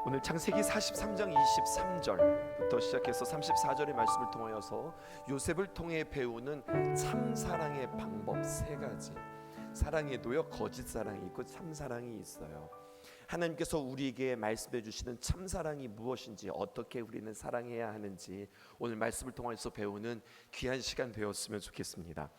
오늘 창세기 43장 23절부터 시작해서 34절의 말씀을 통하여서 요셉을 통해 배우는 참사랑의 방법 세 가지. 사랑에도요 거짓 사랑이 있고 참사랑이 있어요. 하나님께서 우리에게 말씀해 주시는 참사랑이 무엇인지, 어떻게 우리는 사랑해야 하는지 오늘 말씀을 통해서 배우는 귀한 시간 되었으면 좋겠습니다.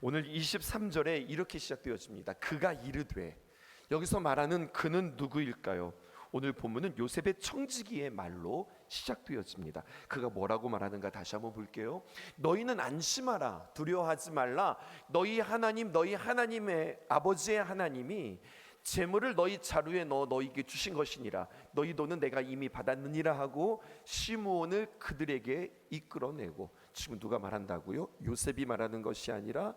오늘 23절에 이렇게 시작되어집니다. 그가 이르되, 여기서 말하는 그는 누구일까요? 오늘 본문은 요셉의 청지기의 말로 시작되어집니다. 그가 뭐라고 말하는가 다시 한번 볼게요. 너희는 안심하라, 두려워하지 말라. 너희 하나님, 너희 하나님의 아버지의 하나님이 재물을 너희 자루에 넣어 너희에게 주신 것이니라. 너희 돈은 내가 이미 받았느니라 하고 시므온을 그들에게 이끌어내고. 지금 누가 말한다고요? 요셉이 말하는 것이 아니라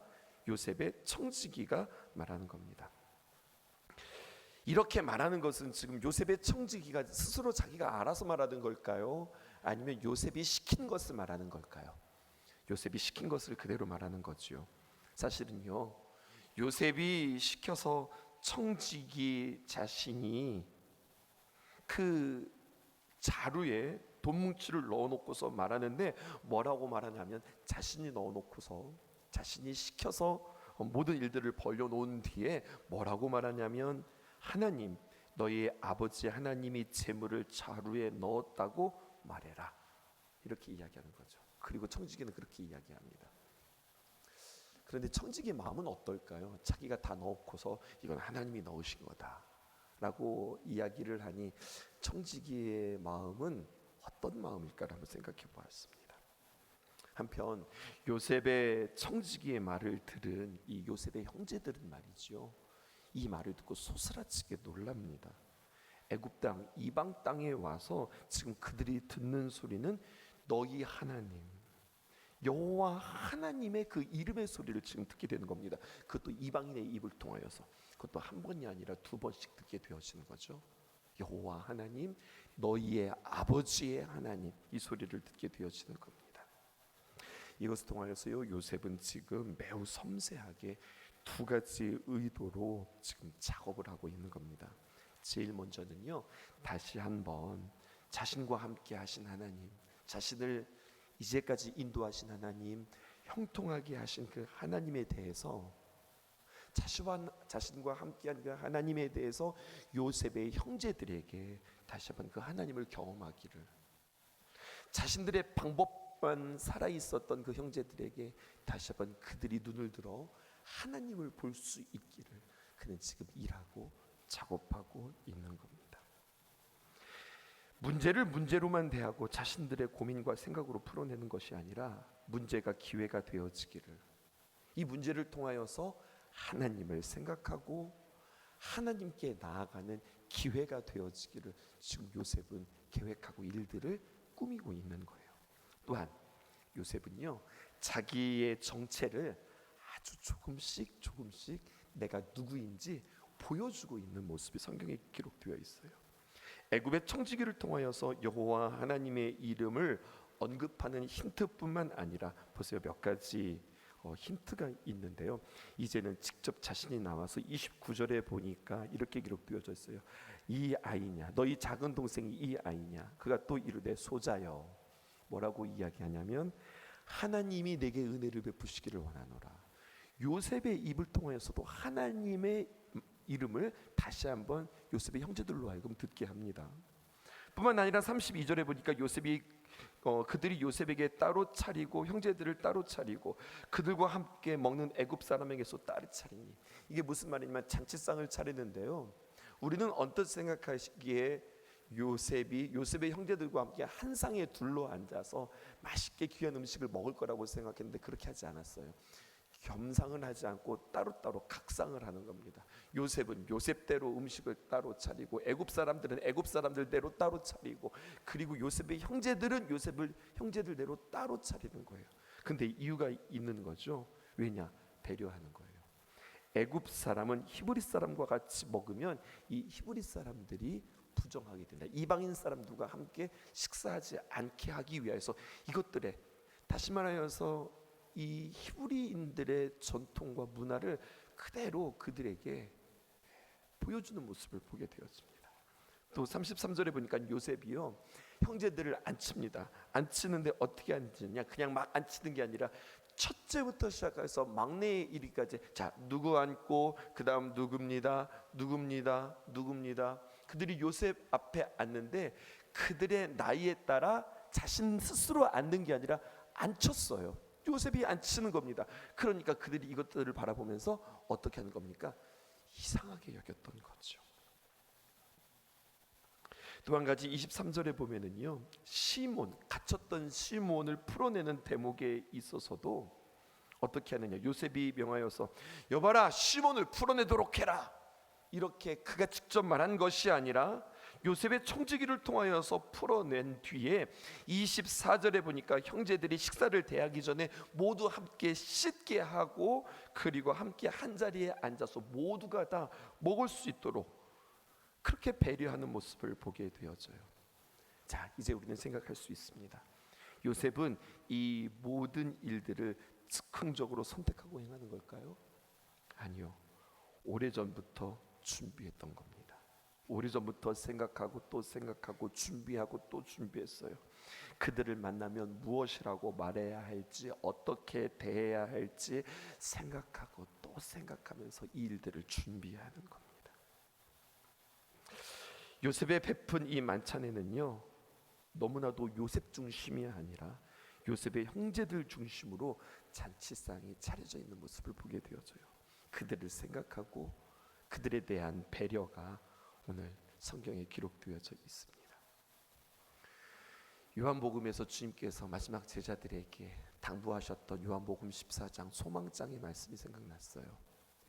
요셉의 청지기가 말하는 겁니다. 이렇게 말하는 것은 지금 요셉의 청지기가 스스로 자기가 알아서 말하는 걸까요? 아니면 요셉이 시킨 것을 말하는 걸까요? 요셉이 시킨 것을 그대로 말하는 거죠. 사실은요, 요셉이 시켜서 청지기 자신이 그 자루에 돈 뭉치를 넣어놓고서 말하는데, 뭐라고 말하냐면 자신이 넣어놓고서, 자신이 시켜서 모든 일들을 벌려놓은 뒤에 뭐라고 말하냐면, 하나님, 너희 아버지 하나님이 재물을 자루에 넣었다고 말해라, 이렇게 이야기하는 거죠. 그리고 청지기는 그렇게 이야기합니다. 그런데 청지기의 마음은 어떨까요? 자기가 다 넣고서 이건 하나님이 넣으신 거다 라고 이야기를 하니, 청지기의 마음은 어떤 마음일까를 한번 생각해 보았습니다. 한편 요셉의 청지기의 말을 들은 이 요셉의 형제들은 말이죠, 이 말을 듣고 소스라치게 놀랍니다. 애굽 땅, 이방 땅에 와서 지금 그들이 듣는 소리는 너희 하나님, 여호와 하나님의 그 이름의 소리를 지금 듣게 되는 겁니다. 그것도 이방인의 입을 통하여서, 그것도 한 번이 아니라 두 번씩 듣게 되어지는 거죠. 여호와 하나님, 너희의 아버지의 하나님, 이 소리를 듣게 되어지는 겁니다. 이것을 통하여서요, 요셉은 지금 매우 섬세하게 두 가지 의도로 지금 작업을 하고 있는 겁니다. 제일 먼저는요, 다시 한번 자신과 함께 하신 하나님, 자신을 이제까지 인도하신 하나님, 형통하게 하신 그 하나님에 대해서, 자신과 함께한 그 하나님에 대해서 요셉의 형제들에게 다시 한번 그 하나님을 경험하기를, 자신들의 방법만 살아있었던 그 형제들에게 다시 한번 그들이 눈을 들어 하나님을 볼 수 있기를 그는 지금 일하고 작업하고 있는 겁니다. 문제를 문제로만 대하고 자신들의 고민과 생각으로 풀어내는 것이 아니라 문제가 기회가 되어지기를, 이 문제를 통하여서 하나님을 생각하고 하나님께 나아가는 기회가 되어지기를 지금 요셉은 계획하고 일들을 꾸미고 있는 거예요. 또한 요셉은요, 자기의 정체를 아주 조금씩 내가 누구인지 보여주고 있는 모습이 성경에 기록되어 있어요. 애굽의 청지기를 통하여서 여호와 하나님의 이름을 언급하는 힌트뿐만 아니라, 보세요, 몇 가지 힌트가 있는데요. 이제는 직접 자신이 나와서 29절에 보니까 이렇게 기록되어져 있어요. 이 아이냐, 너희 작은 동생이 이 아이냐. 그가 또 이르되 소자여. 뭐라고 이야기하냐면, 하나님이 내게 은혜를 베푸시기를 원하노라. 요셉의 입을 통하여서도 하나님의 이름을 다시 한번 요셉의 형제들로 하여금 듣게 합니다. 뿐만 아니라 32절에 보니까 그들이 요셉에게 따로 차리고 형제들을 따로 차리고 그들과 함께 먹는 애굽 사람에게서 따로 차리니, 이게 무슨 말이냐면 잔치상을 차리는데요, 우리는 언뜻 생각하시기에 요셉의 형제들과 함께 한 상에 둘러 앉아서 맛있게 귀한 음식을 먹을 거라고 생각했는데 그렇게 하지 않았어요. 겸상은 하지 않고 따로따로 각상을 하는 겁니다. 요셉은 요셉대로 음식을 따로 차리고, 애굽 사람들은 애굽 사람들대로 따로 차리고, 그리고 요셉의 형제들은 요셉을 형제들대로 따로 차리는 거예요. 근데 이유가 있는 거죠. 왜냐? 배려하는 거예요. 애굽 사람은 히브리 사람과 같이 먹으면 이 히브리 사람들이 부정하게 된다. 이방인 사람들과 함께 식사하지 않게 하기 위해서 이것들에, 다시 말하여서 이 히브리인들의 전통과 문화를 그대로 그들에게 보여주는 모습을 보게 되었습니다. 또 33절에 보니까 요셉이요 형제들을 앉힙니다. 앉히는데 어떻게 앉느냐, 그냥 막 앉히는 게 아니라 첫째부터 시작해서 막내에 이르기까지, 자 누구 앉고 그 다음 누굽니다, 누굽니다. 그들이 요셉 앞에 앉는데 그들의 나이에 따라 자신 스스로 앉는 게 아니라 앉혔어요. 요셉이 앉히는 겁니다. 그러니까 그들이 이것들을 바라보면서 어떻게 하는 겁니까? 이상하게 여겼던 거죠. 또 한 가지 23절에 보면은요, 시몬, 갇혔던 시몬을 풀어내는 대목에 있어서도 어떻게 하느냐, 요셉이 명하여서 여봐라 시몬을 풀어내도록 해라, 이렇게 그가 직접 말한 것이 아니라 요셉의 청지기를 통하여서 풀어낸 뒤에 24절에 보니까 형제들이 식사를 대하기 전에 모두 함께 씻게 하고 그리고 함께 한 자리에 앉아서 모두가 다 먹을 수 있도록 그렇게 배려하는 모습을 보게 되어져요. 자, 이제 우리는 생각할 수 있습니다. 요셉은 이 모든 일들을 즉흥적으로 선택하고 행하는 걸까요? 아니요. 오래전부터 준비했던 겁니다. 오래전부터 생각하고 또 생각하고 준비하고 또 준비했어요. 그들을 만나면 무엇이라고 말해야 할지, 어떻게 대해야 할지 생각하고 또 생각하면서 이 일들을 준비하는 겁니다. 요셉의 베푼 이 만찬에는요, 너무나도 요셉 중심이 아니라 요셉의 형제들 중심으로 잔치상이 차려져 있는 모습을 보게 되어져요. 그들을 생각하고 그들에 대한 배려가 오늘 성경에 기록되어져 있습니다. 요한복음에서 주님께서 마지막 제자들에게 당부하셨던 요한복음 14장 소망장의 말씀이 생각났어요.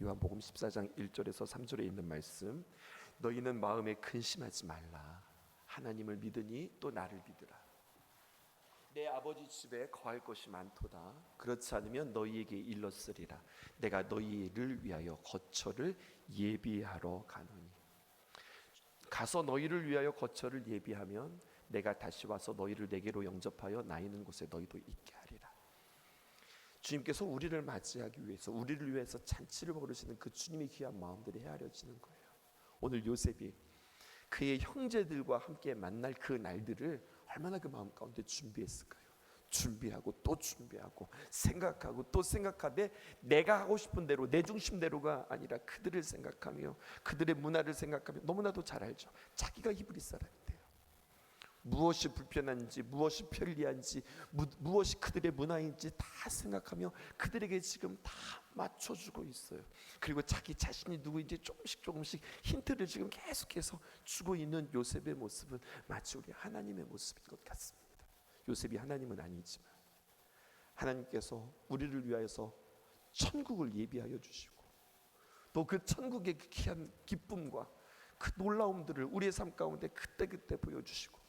요한복음 14장 1절에서 3절에 있는 말씀, 너희는 마음에 근심하지 말라. 하나님을 믿으니 또 나를 믿으라. 내 아버지 집에 거할 것이 많도다. 그렇지 않으면 너희에게 일렀으리라. 내가 너희를 위하여 거처를 예비하러 가노니. 가서 너희를 위하여 거처를 예비하면 내가 다시 와서 너희를 내게로 영접하여 나 있는 곳에 너희도 있게 하리라. 주님께서 우리를 맞이하기 위해서, 우리를 위해서 잔치를 벌이시는 그 주님의 귀한 마음들이 헤아려지는 거예요. 오늘 요셉이 그의 형제들과 함께 만날 그 날들을 얼마나 그 마음 가운데 준비했을까요? 준비하고 또 준비하고 생각하고 또 생각하되 내가 하고 싶은 대로, 내 중심대로가 아니라 그들을 생각하며 그들의 문화를 생각하며, 너무나도 잘 알죠. 자기가 히브리 사람인데요. 무엇이 불편한지, 무엇이 편리한지, 무엇이 그들의 문화인지 다 생각하며 그들에게 지금 다 맞춰주고 있어요. 그리고 자기 자신이 누구인지 조금씩 힌트를 지금 계속해서 주고 있는 요셉의 모습은 마치 우리 하나님의 모습인 것 같습니다. 요셉이 하나님은 아니지만 하나님께서 우리를 위하여서 천국을 예비하여 주시고 또 그 천국의 그 귀한 기쁨과 그 놀라움들을 우리의 삶 가운데 그때그때 보여주시고,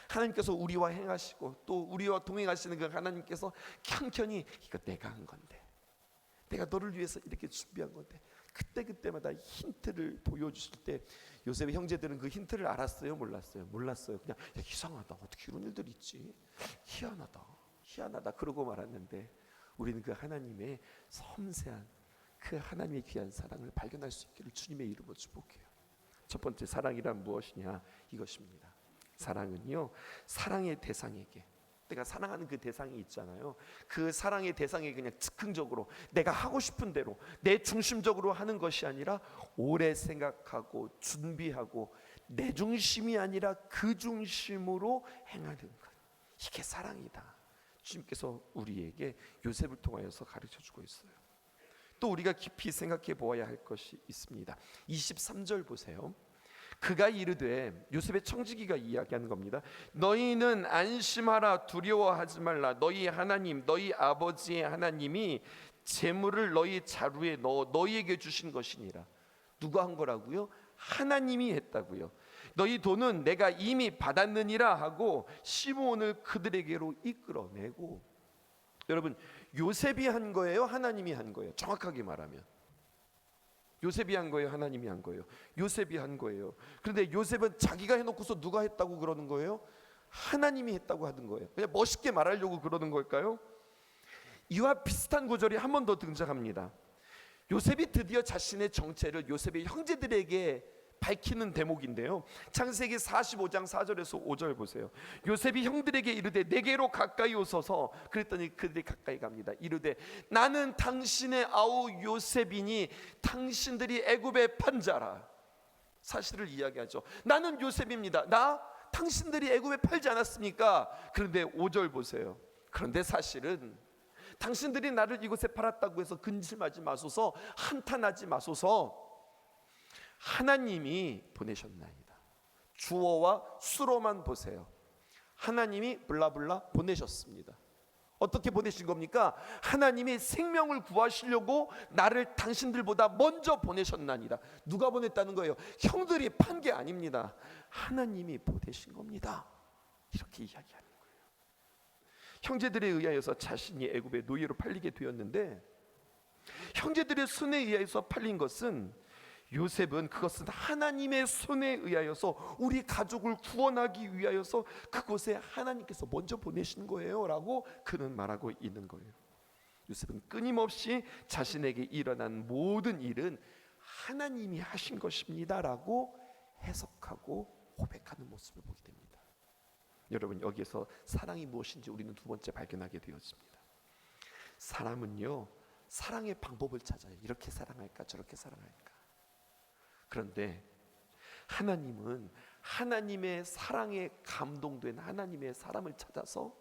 하나님께서 우리와 행하시고 또 우리와 동행하시는 그 하나님께서 켠켠이 이거 내가 한 건데, 내가 너를 위해서 이렇게 준비한 건데, 그때그때마다 힌트를 보여주실 때 요셉의 형제들은 그 힌트를 알았어요? 몰랐어요? 몰랐어요. 그냥 야, 이상하다, 어떻게 이런 일들이 있지, 희한하다 그러고 말았는데, 우리는 그 하나님의 섬세한 그 하나님의 귀한 사랑을 발견할 수 있기를 주님의 이름으로 축복해요. 첫 번째, 사랑이란 무엇이냐, 이것입니다. 사랑은요, 사랑의 대상에게, 내가 사랑하는 그 대상이 있잖아요. 그 사랑의 대상에 그냥 즉흥적으로 내가 하고 싶은 대로 내 중심적으로 하는 것이 아니라 오래 생각하고 준비하고 내 중심이 아니라 그 중심으로 행하는 것, 이게 사랑이다. 주님께서 우리에게 요셉을 통하여서 가르쳐주고 있어요. 또 우리가 깊이 생각해 보아야 할 것이 있습니다. 23절 보세요. 그가 이르되, 요셉의 청지기가 이야기하는 겁니다. 너희는 안심하라, 두려워하지 말라. 너희 하나님, 너희 아버지의 하나님이 재물을 너희 자루에 넣어 너희에게 주신 것이니라. 누가 한 거라고요? 하나님이 했다고요. 너희 돈은 내가 이미 받았느니라 하고 시므온을 그들에게로 이끌어내고. 여러분, 요셉이 한 거예요? 하나님이 한 거예요? 정확하게 말하면 요셉이 한 거예요? 하나님이 한 거예요? 요셉이 한 거예요. 그런데 요셉은 자기가 해놓고서 누가 했다고 그러는 거예요? 하나님이 했다고 하는 거예요. 그냥 멋있게 말하려고 그러는 걸까요? 이와 비슷한 구절이 한 번 더 등장합니다. 요셉이 드디어 자신의 정체를 요셉의 형제들에게 밝히는 대목인데요. 창세기 45장 4절에서 5절 보세요. 요셉이 형들에게 이르되 내게로 가까이 오소서. 그랬더니 그들이 가까이 갑니다. 이르되 나는 당신의 아우 요셉이니 당신들이 애굽의 판자라. 사실을 이야기하죠. 나는 요셉입니다. 나 당신들이 애굽에 팔지 않았습니까? 그런데 5절 보세요. 그런데 사실은 당신들이 나를 이곳에 팔았다고 해서 근심하지 마소서, 한탄하지 마소서. 하나님이 보내셨나이다. 주어와 수로만 보세요. 하나님이 블라블라 보내셨습니다. 어떻게 보내신 겁니까? 하나님이 생명을 구하시려고 나를 당신들보다 먼저 보내셨나이다. 누가 보냈다는 거예요? 형들이 판 게 아닙니다. 하나님이 보내신 겁니다. 이렇게 이야기하는 거예요. 형제들에 의하여서 자신이 애굽의 노예로 팔리게 되었는데, 형제들의 손에 의하여서 팔린 것은, 요셉은 그것은 하나님의 손에 의하여서 우리 가족을 구원하기 위하여서 그곳에 하나님께서 먼저 보내신 거예요 라고 그는 말하고 있는 거예요. 요셉은 끊임없이 자신에게 일어난 모든 일은 하나님이 하신 것입니다 라고 해석하고 고백하는 모습을 보게 됩니다. 여러분, 여기에서 사랑이 무엇인지 우리는 두 번째 발견하게 되었습니다. 사람은요, 사랑의 방법을 찾아요. 이렇게 사랑할까 저렇게 사랑할까. 그런데 하나님은 하나님의 사랑에 감동된 하나님의 사람을 찾아서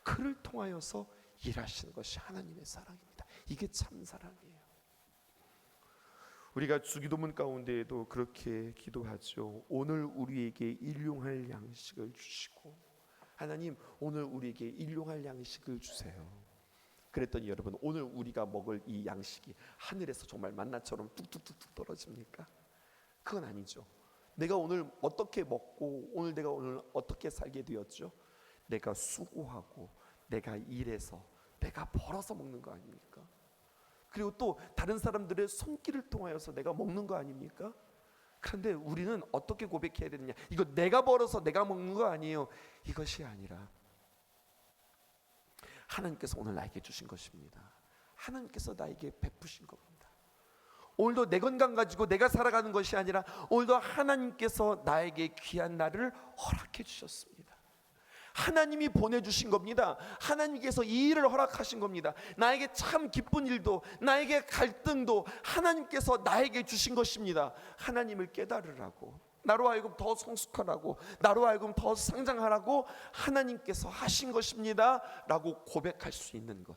그를 통하여서 일하시는 것이 하나님의 사랑입니다. 이게 참 사랑이에요. 우리가 주기도문 가운데에도 그렇게 기도하죠. 오늘 우리에게 일용할 양식을 주시고, 하나님 오늘 우리에게 일용할 양식을 주세요. 그랬더니 여러분, 오늘 우리가 먹을 이 양식이 하늘에서 정말 만나처럼 뚝뚝뚝뚝 떨어집니까? 그건 아니죠. 내가 오늘 어떻게 먹고 오늘 내가 오늘 어떻게 살게 되었죠? 내가 수고하고 내가 일해서 내가 벌어서 먹는 거 아닙니까? 그리고 또 다른 사람들의 손길을 통하여서 내가 먹는 거 아닙니까? 그런데 우리는 어떻게 고백해야 되느냐? 이거 내가 벌어서 내가 먹는 거 아니에요. 이것이 아니라 하나님께서 오늘 나에게 주신 것입니다. 하나님께서 나에게 베푸신 겁니다. 오늘도 내 건강 가지고 내가 살아가는 것이 아니라 오늘도 하나님께서 나에게 귀한 날을 허락해 주셨습니다. 하나님이 보내주신 겁니다. 하나님께서 이 일을 허락하신 겁니다. 나에게 참 기쁜 일도 나에게 갈등도 하나님께서 나에게 주신 것입니다. 하나님을 깨달으라고, 나로 하여금 더 성숙하라고, 나로 하여금 더 성장하라고 하나님께서 하신 것입니다 라고 고백할 수 있는 것,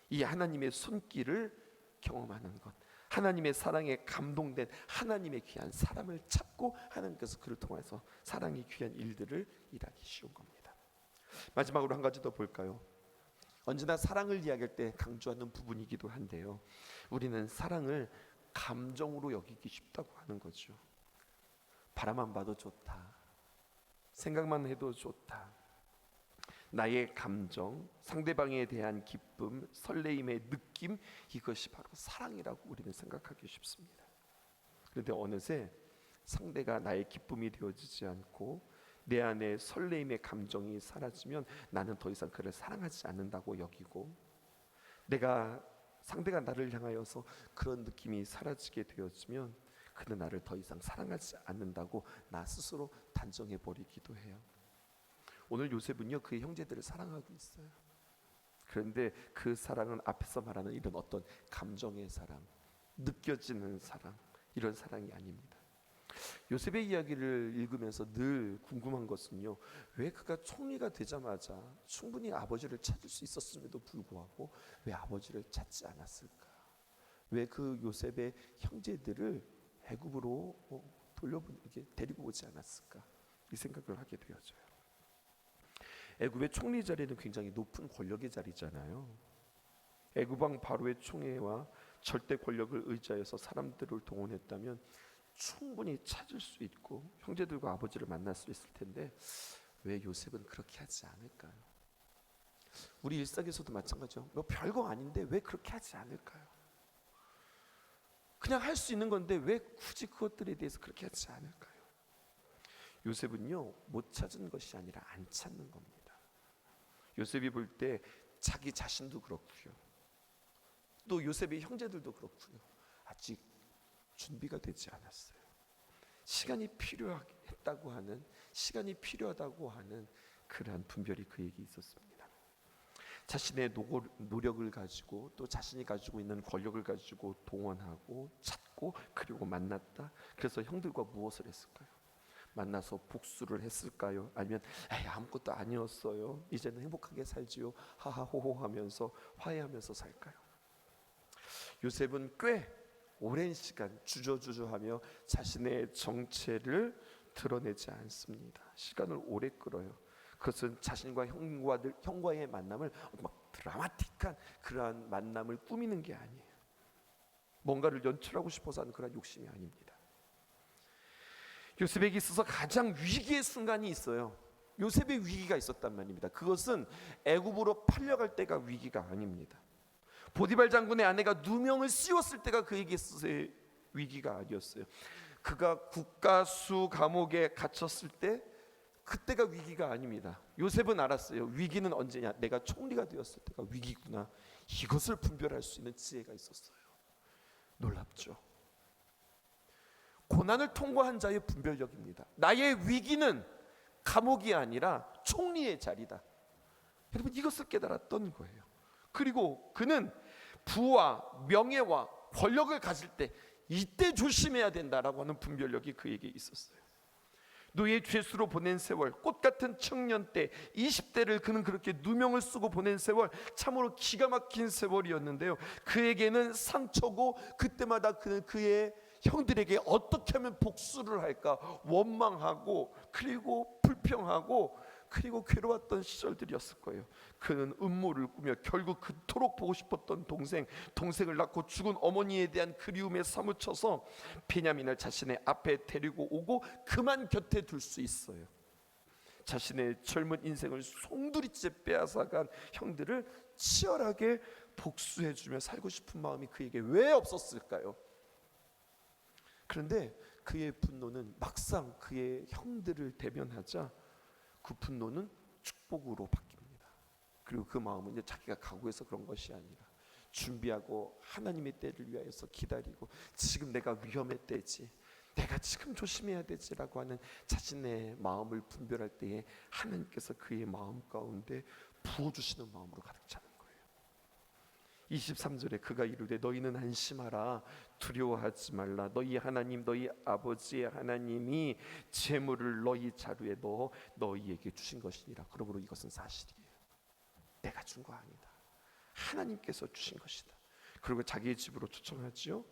이 하나님의 손길을 경험하는 것, 하나님의 사랑에 감동된 하나님의 귀한 사람을 찾고 하나님께서 그를 통해서 사랑의 귀한 일들을 일하기 쉬운 겁니다. 마지막으로 한 가지 더 볼까요? 언제나 사랑을 이야기할 때 강조하는 부분이기도 한데요, 우리는 사랑을 감정으로 여기기 쉽다고 하는 거죠. 바라만 봐도 좋다, 생각만 해도 좋다, 나의 감정, 상대방에 대한 기쁨, 설레임의 느낌, 이것이 바로 사랑이라고 우리는 생각하기 쉽습니다. 그런데 어느새 상대가 나의 기쁨이 되어지지 않고 내 안에 설레임의 감정이 사라지면 나는 더 이상 그를 사랑하지 않는다고 여기고, 내가 상대가 나를 향하여서 그런 느낌이 사라지게 되어지면 그는 나를 더 이상 사랑하지 않는다고 나 스스로 단정해 버리기도 해요. 오늘 요셉은요, 그의 형제들을 사랑하고 있어요. 그런데 그 사랑은 앞에서 말하는 이런 어떤 감정의 사랑, 느껴지는 사랑, 이런 사랑이 아닙니다. 요셉의 이야기를 읽으면서 늘 궁금한 것은요, 왜 그가 총리가 되자마자 충분히 아버지를 찾을 수 있었음에도 불구하고 왜 아버지를 찾지 않았을까? 왜 그 요셉의 형제들을 애굽으로 이렇게 데리고 오지 않았을까? 이 생각을 하게 되어져요. 애굽의 총리 자리는 굉장히 높은 권력의 자리잖아요. 애굽 왕 바로의 총애와 절대 권력을 의지하여서 사람들을 동원했다면 충분히 찾을 수 있고 형제들과 아버지를 만날 수 있을 텐데 왜 요셉은 그렇게 하지 않을까요? 우리 일상에서도 마찬가지죠. 뭐 별거 아닌데 왜 그렇게 하지 않을까요? 그냥 할 수 있는 건데 왜 굳이 그것들에 대해서 그렇게 하지 않을까요? 요셉은요, 못 찾은 것이 아니라 안 찾는 겁니다. 요셉이 볼 때 자기 자신도 그렇고요, 또 요셉의 형제들도 그렇고요, 아직 준비가 되지 않았어요. 시간이 필요했다고 하는, 시간이 필요하다고 하는 그러한 분별이 그에게 있었습니다. 자신의 노력을 가지고 또 자신이 가지고 있는 권력을 가지고 동원하고 찾고 그리고 만났다. 그래서 형들과 무엇을 했을까요? 만나서 복수를 했을까요? 아니면 아무것도 아니었어요, 이제는 행복하게 살지요, 하하호호 하면서 화해하면서 살까요? 요셉은 꽤 오랜 시간 주저주저하며 자신의 정체를 드러내지 않습니다. 시간을 오래 끌어요. 그것은 자신과 형과의 만남을 막 드라마틱한 그러한 만남을 꾸미는 게 아니에요. 뭔가를 연출하고 싶어서 하는 그런 욕심이 아닙니다. 요셉에게 있어서 가장 위기의 순간이 있어요. 요셉의 위기가 있었단 말입니다. 그것은 애굽으로 팔려갈 때가 위기가 아닙니다. 보디발 장군의 아내가 누명을 씌웠을 때가 그에게 있어서의 위기가 아니었어요. 그가 국가수 감옥에 갇혔을 때 그때가 위기가 아닙니다. 요셉은 알았어요. 위기는 언제냐? 내가 총리가 되었을 때가 위기구나. 이것을 분별할 수 있는 지혜가 있었어요. 놀랍죠? 고난을 통과한 자의 분별력입니다. 나의 위기는 감옥이 아니라 총리의 자리다. 여러분, 이것을 깨달았던 거예요. 그리고 그는 부와 명예와 권력을 가질 때 이때 조심해야 된다라고 하는 분별력이 그에게 있었어요. 노예 죄수로 보낸 세월, 꽃같은 청년 때 20대를 그는 그렇게 누명을 쓰고 보낸 세월, 참으로 기가 막힌 세월이었는데요. 그에게는 상처고 그때마다 그는 그의 형들에게 어떻게 하면 복수를 할까 원망하고 그리고 불평하고 그리고 괴로웠던 시절들이었을 거예요. 그는 음모를 꾸며 결국 그토록 보고 싶었던 동생을 낳고 죽은 어머니에 대한 그리움에 사무쳐서 베냐민을 자신의 앞에 데리고 오고 그만 곁에 둘 수 있어요. 자신의 젊은 인생을 송두리째 빼앗아간 형들을 치열하게 복수해주며 살고 싶은 마음이 그에게 왜 없었을까요? 그런데 그의 분노는 막상 그의 형들을 대면하자 그 분노는 축복으로 바뀝니다. 그리고 그 마음은 이제 자기가 각오해서 그런 것이 아니라 준비하고 하나님의 때를 위하여서 기다리고 지금 내가 위험의 때지, 내가 지금 조심해야 되지라고 하는 자신의 마음을 분별할 때에 하나님께서 그의 마음 가운데 부어주시는 마음으로 가득 차는 거예요. 23절에 그가 이르되 너희는 안심하라, 두려워하지 말라. 너희 하나님 너희 아버지의 하나님이 재물을 너희 자루에 넣어 너희에게 주신 것이니라. 그러므로 이것은 사실이에요. 내가 준 거 아니다. 하나님께서 주신 것이다. 그리고 자기의 집으로 초청하지요.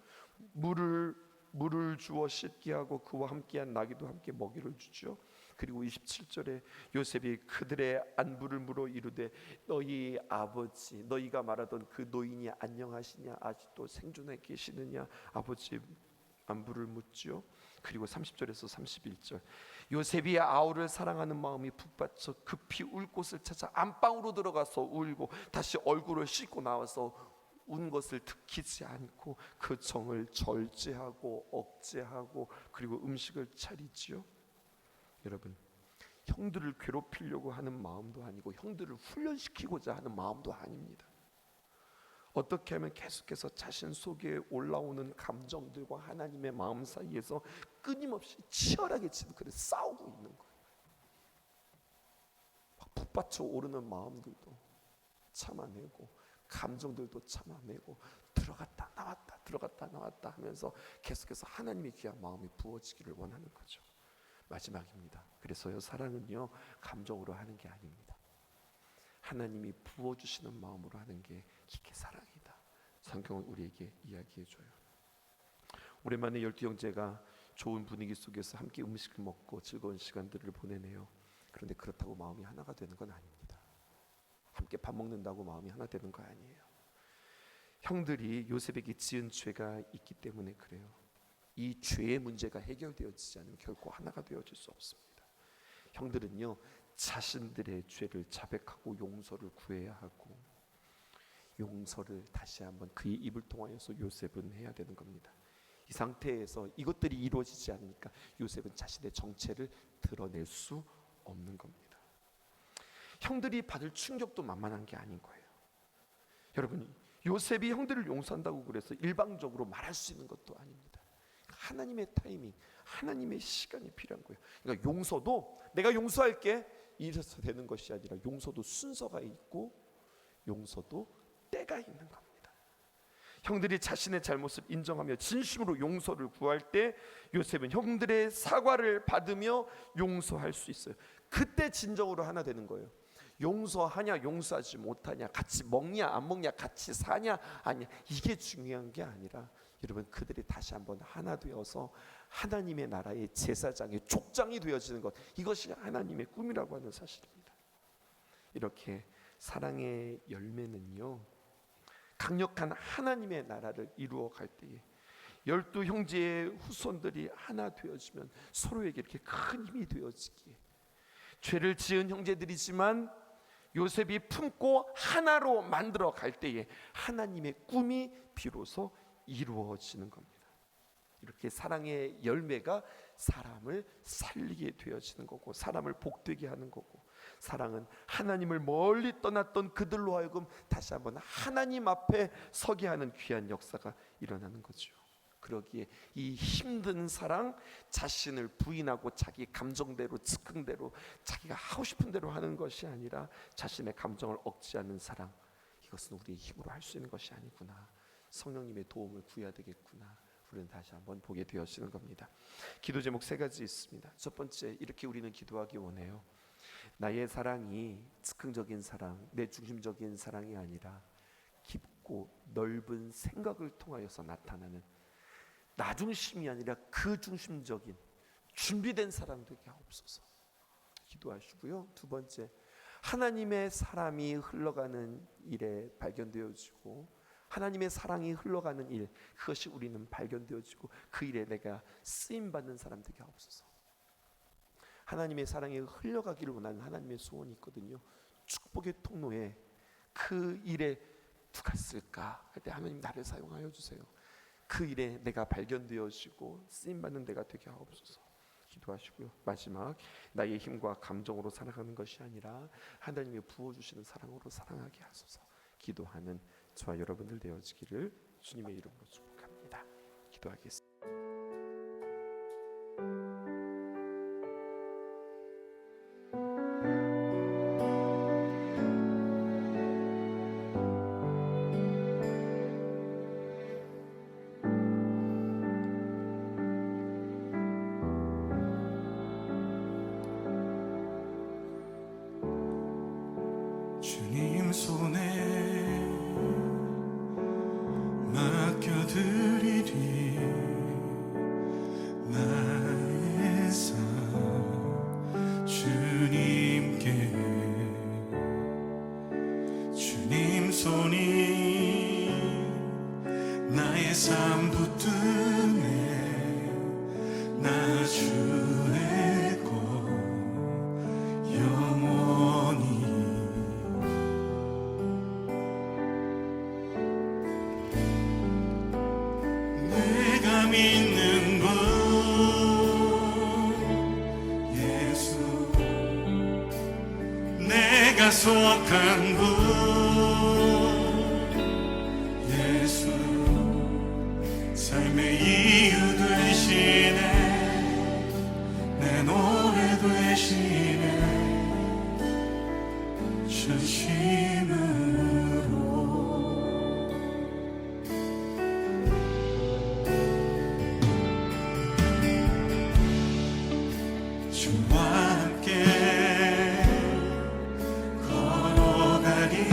물을 주어 씻게 하고 그와 함께한 나귀도 함께 먹이를 주죠. 그리고 27절에 요셉이 그들의 안부를 물어 이르되 너희 아버지, 너희가 말하던 그 노인이 안녕하시냐, 아직도 생존해 계시느냐, 아버지 안부를 묻지요. 그리고 30절에서 31절 요셉이 아우를 사랑하는 마음이 북받쳐 급히 울 곳을 찾아 안방으로 들어가서 울고 다시 얼굴을 씻고 나와서 운 것을 들키지 않고 그 정을 절제하고 억제하고 그리고 음식을 차리지요. 여러분, 형들을 괴롭히려고 하는 마음도 아니고 형들을 훈련시키고자 하는 마음도 아닙니다. 어떻게 하면 계속해서 자신 속에 올라오는 감정들과 하나님의 마음 사이에서 끊임없이 치열하게 지금 싸우고 있는 거예요. 막 북받쳐 오르는 마음들도 참아내고 감정들도 참아내고 들어갔다 나왔다 들어갔다 나왔다 하면서 계속해서 하나님의 귀한 마음이 부어지기를 원하는 거죠. 마지막입니다. 그래서요, 사랑은요 감정으로 하는 게 아닙니다. 하나님이 부어주시는 마음으로 하는 게 이게 사랑이다. 성경은 우리에게 이야기해줘요. 오랜만에 12형제가 좋은 분위기 속에서 함께 음식을 먹고 즐거운 시간들을 보내네요. 그런데 그렇다고 마음이 하나가 되는 건 아닙니다. 함께 밥 먹는다고 마음이 하나 되는 거 아니에요. 형들이 요셉에게 지은 죄가 있기 때문에 그래요. 이 죄의 문제가 해결되어지지 않으면 결코 하나가 되어질 수 없습니다. 형들은요 자신들의 죄를 자백하고 용서를 구해야 하고 용서를 다시 한번 그의 입을 통하여서 요셉은 해야 되는 겁니다. 이 상태에서 이것들이 이루어지지 않으니까 요셉은 자신의 정체를 드러낼 수 없는 겁니다. 형들이 받을 충격도 만만한 게 아닌 거예요. 여러분, 요셉이 형들을 용서한다고 그래서 일방적으로 말할 수 있는 것도 아닙니다. 하나님의 타이밍, 하나님의 시간이 필요한 거예요. 그러니까 용서도 내가 용서할게 이래서 되는 것이 아니라 용서도 순서가 있고 용서도 때가 있는 겁니다. 형들이 자신의 잘못을 인정하며 진심으로 용서를 구할 때 요셉은 형들의 사과를 받으며 용서할 수 있어요. 그때 진정으로 하나 되는 거예요. 용서하냐 용서하지 못하냐, 같이 먹냐 안 먹냐, 같이 사냐 아니냐, 이게 중요한 게 아니라 여러분 그들이 다시 한번 하나 되어서 하나님의 나라의 제사장의 족장이 되어지는 것, 이것이 하나님의 꿈이라고 하는 사실입니다. 이렇게 사랑의 열매는요, 강력한 하나님의 나라를 이루어 갈 때에 12 형제의 후손들이 하나 되어지면 서로에게 이렇게 큰 힘이 되어지기에, 죄를 지은 형제들이지만 요셉이 품고 하나로 만들어 갈 때에 하나님의 꿈이 비로소 이루어지는 겁니다. 이렇게 사랑의 열매가 사람을 살리게 되어지는 거고, 사람을 복되게 하는 거고, 사랑은 하나님을 멀리 떠났던 그들로 하여금 다시 한번 하나님 앞에 서게 하는 귀한 역사가 일어나는 거죠. 그러기에 이 힘든 사랑, 자신을 부인하고 자기 감정대로 즉흥대로 자기가 하고 싶은 대로 하는 것이 아니라 자신의 감정을 억제하는 사랑, 이것은 우리의 힘으로 할 수 있는 것이 아니구나, 성령님의 도움을 구해야 되겠구나, 우리는 다시 한번 보게 되어지는 겁니다. 기도 제목 3가지 있습니다. 첫 번째, 이렇게 우리는 기도하기 원해요. 나의 사랑이 즉흥적인 사랑, 내 중심적인 사랑이 아니라 깊고 넓은 생각을 통하여서 나타나는, 나 중심이 아니라 그 중심적인 준비된 사랑 되게 하옵소서 기도하시고요. 두 번째, 하나님의 사람이 흘러가는 일에 발견되어지고 하나님의 사랑이 흘러가는 일, 그것이 우리는 발견되어지고 그 일에 내가 쓰임받는 사람 되게 하옵소서. 하나님의 사랑이 흘러가기를 원하는 하나님의 소원이 있거든요. 축복의 통로에 그 일에 누가 쓸까 할 때 하나님 나를 사용하여 주세요. 그 일에 내가 발견되어지고 쓰임받는 데가 되게 하옵소서 기도하시고요. 마지막, 나의 힘과 감정으로 살아가는 것이 아니라 하나님이 부어주시는 사랑으로 사랑하게 하소서 기도하는 저와 여러분들 되어지기를 주님의 이름으로 축복합니다. 기도하겠습니다. 주님 손에 맡겨드리리 나의 삶 주님께. 주님 손이 나의 삶 붙드네 나 주의 것 영원히. 내가 믿는 분 예수, 내가 소원한 분 예수, 삶의 이유 되시네 내 노래 되시네 전심으로. 주와 함께 걸어가리라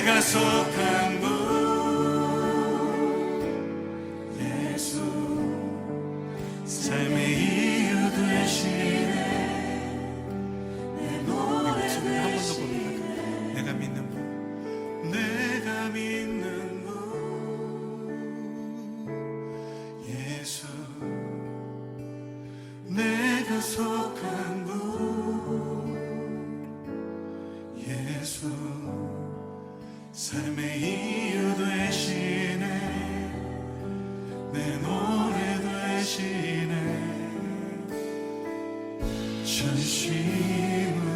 내가 속한 분 예수 삶의 이유 되시네 내 노래 되시네 내가 믿는 분 내가 믿는 분 예수 내가 속한 분 예수 삶의 이유 되시네 내 노래 되시네 전심을